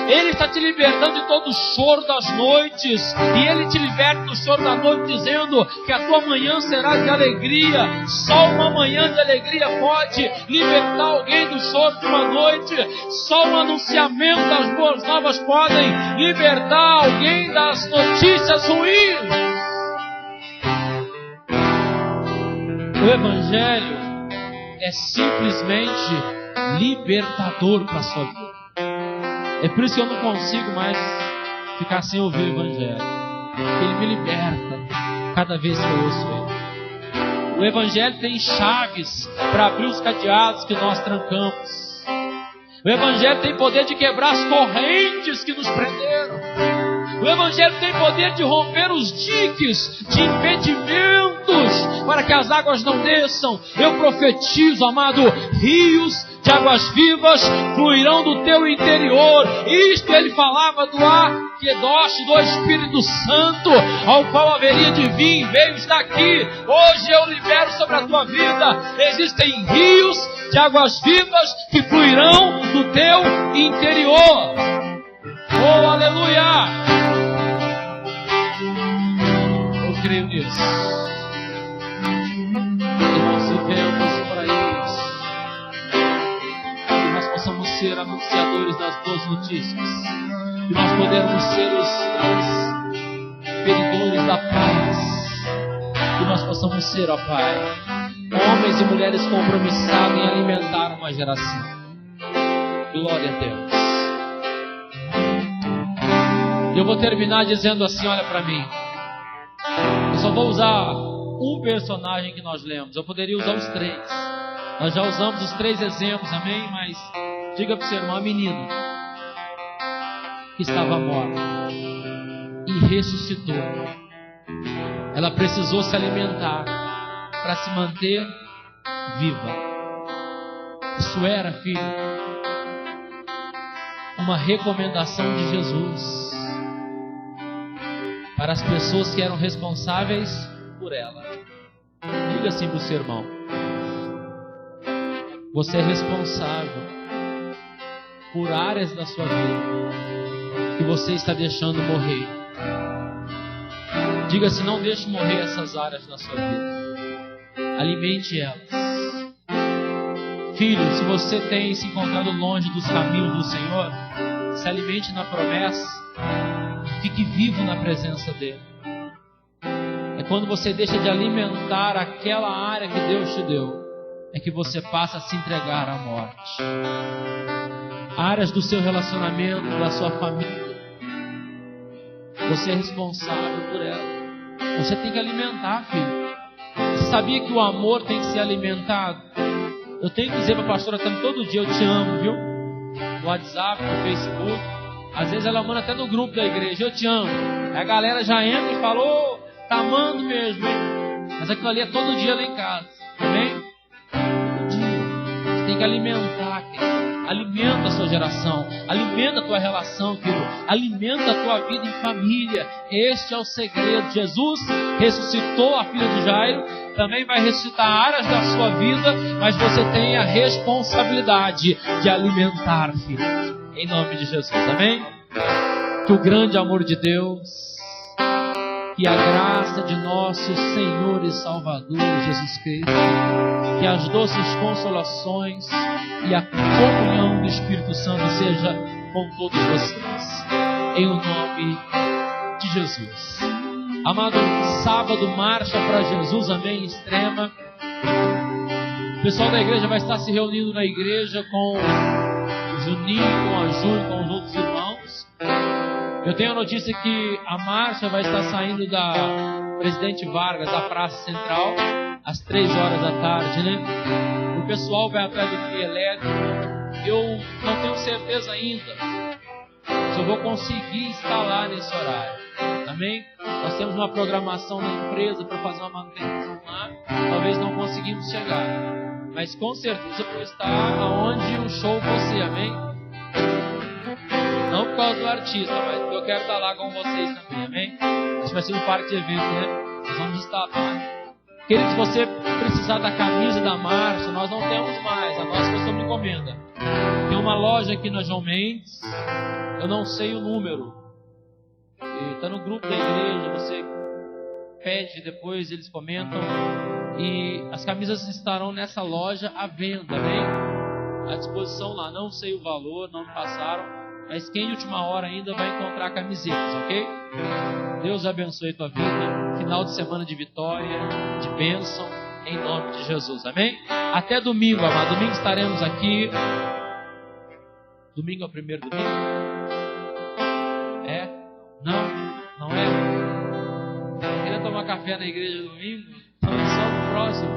Ele está te libertando de todo o choro das noites. E Ele te liberta do choro da noite, dizendo que a tua manhã será de alegria. Só uma manhã de alegria pode libertar alguém do choro de uma noite. Só o anunciamento das boas novas podem libertar alguém das notícias ruins. O Evangelho é simplesmente libertador para a sua vida. É por isso que eu não consigo mais ficar sem ouvir o Evangelho. Ele me liberta cada vez que eu ouço ele. O Evangelho tem chaves para abrir os cadeados que nós trancamos. O Evangelho tem poder de quebrar as correntes que nos prenderam. O Evangelho tem poder de romper os diques de impedimentos para que as águas não desçam. Eu profetizo, amado, rios de águas vivas fluirão do teu interior. Isto ele falava do Kedosh, do Espírito Santo, ao qual haveria de vir, veio, está aqui. Hoje eu libero sobre a tua vida. Existem rios de águas vivas que fluirão do teu interior. Oh, aleluia! Eu creio nisso. E nós vivemos para isso. Que nós possamos ser anunciadores das boas notícias. Que nós podermos ser os transferidores da paz. Que nós possamos ser, ó Pai, homens e mulheres compromissados em alimentar uma geração. Glória a Deus. E eu vou terminar dizendo assim, olha para mim. Eu só vou usar um personagem que nós lemos. Eu poderia usar os três. Nós já usamos os três exemplos, amém? Mas diga para o seu irmão, a menina que estava morta e ressuscitou. Ela precisou se alimentar para se manter viva. Isso era, filho, uma recomendação de Jesus para as pessoas que eram responsáveis por ela. Diga assim para o seu irmão: você é responsável por áreas da sua vida que você está deixando morrer. Diga assim: não deixe morrer essas áreas da sua vida. Alimente elas. Filho, se você tem se encontrado longe dos caminhos do Senhor, se alimente na promessa. Fique vivo na presença dele. É quando você deixa de alimentar aquela área que Deus te deu, é que você passa a se entregar à morte. Áreas do seu relacionamento, da sua família, você é responsável por ela. Você tem que alimentar, filho. Você sabia que o amor tem que ser alimentado? Eu tenho que dizer para a pastora Tânia todo dia: eu te amo, viu? No WhatsApp, no Facebook. Às vezes ela manda até no grupo da igreja: eu te amo. Aí a galera já entra e fala: ô, tá amando mesmo, hein? Mas aquilo ali é todo dia lá em casa. Amém? Todo dia. Você tem que alimentar, querido. Alimenta a sua geração. Alimenta a tua relação, filho. Alimenta a tua vida em família. Este é o segredo. Jesus ressuscitou a filha de Jairo. Também vai ressuscitar áreas da sua vida. Mas você tem a responsabilidade de alimentar, filho. Em nome de Jesus. Amém? Que o grande amor de Deus, que a graça de nosso Senhor e Salvador Jesus Cristo, que as doces consolações e a comunhão do Espírito Santo seja com todos vocês, em o nome de Jesus. Amado, sábado, marcha para Jesus, amém, extrema. O pessoal da igreja vai estar se reunindo na igreja com o Juninho, com a Ju e com os outros irmãos. Eu tenho a notícia que a marcha vai estar saindo da Presidente Vargas, da Praça Central, às 3 horas da tarde, né? O pessoal vai atrás do trio elétrico. Eu não tenho certeza ainda se eu vou conseguir estar lá nesse horário. Amém? Nós temos uma programação na empresa para fazer uma manutenção lá. Talvez não conseguimos chegar, mas com certeza eu vou estar aonde o show for ser. Amém? Não por causa do artista, mas porque eu quero estar lá com vocês também. Amém? Acho que vai ser no parque de eventos, né? Nós vamos estar lá. Querido, se você precisar da camisa da marcha, nós não temos mais. A nossa foi sob encomenda. Tem uma loja aqui na João Mendes. Eu não sei o número. Está no grupo da igreja. Você pede, depois eles comentam. E as camisas estarão nessa loja à venda, amém? À disposição lá. Não sei o valor, não me passaram. Mas quem de última hora ainda vai encontrar camisetas, ok? Deus abençoe a tua vida. Final de semana de vitória, de bênção, em nome de Jesus, amém? Até domingo, amado. Domingo estaremos aqui. Domingo é o primeiro domingo? É? Não é? Querendo tomar café na igreja domingo? Então é só no próximo.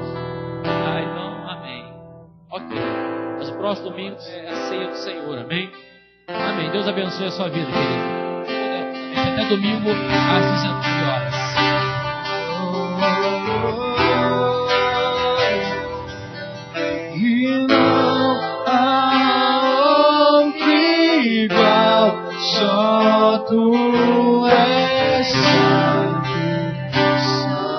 Então, amém. Ok. Mas o próximo domingo é a ceia do Senhor, amém? Amém. Deus abençoe a sua vida, querido. Até domingo às 19 horas. E não há outro igual, só tu és santo, santo.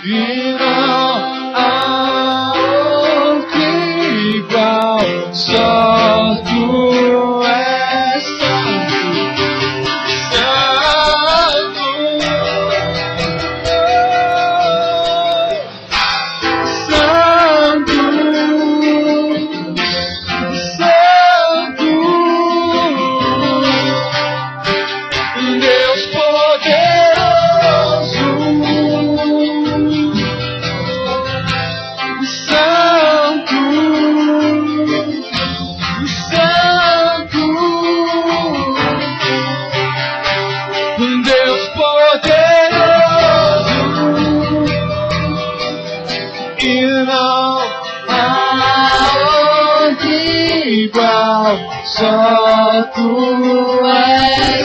E não há outro igual, só tu és santo, santo. Só tu és